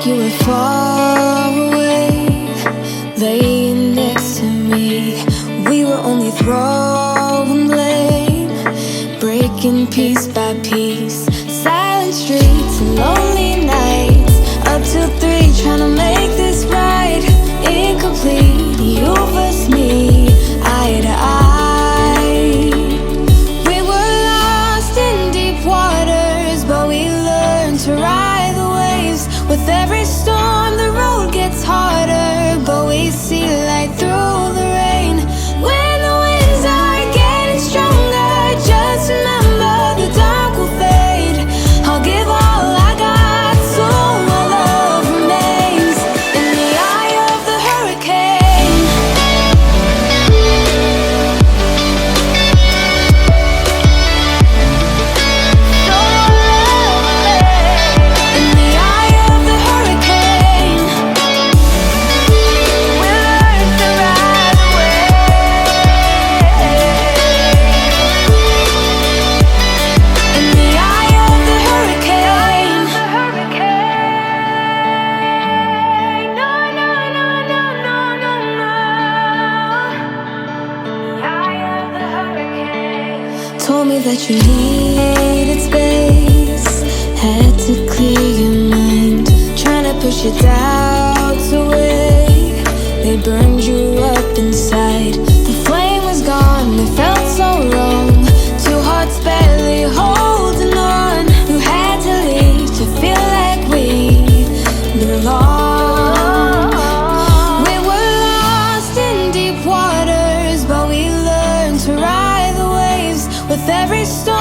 You were far away, laying next to me. We were only throwing blame, breaking piece by piece. Silent streets and lonely nights, up till 3 trying to make this right. Incomplete, you versus me, eye to eye. We were lost in deep waters, but we learned to ride the waves. With every storm the road gets harder, but we see light through the rain. When the winds are getting stronger, just remember the dark will fade. I'll give all I got so my love remains. In the eye of the hurricane, so love remains. In the eye of the hurricane, we learn to ride the wave. In the eye of the hurricane, no, no, no, no, no, no, no. In the eye of the hurricane. Told me that you needed space, had to clear your mind, trying to push your doubts away. They burned you up inside. The flame was gone, it felt so wrong. 2 hearts barely holding on. You had to leave to feel like we belong. We were lost in deep waters, but we learned to ride the waves. With every storm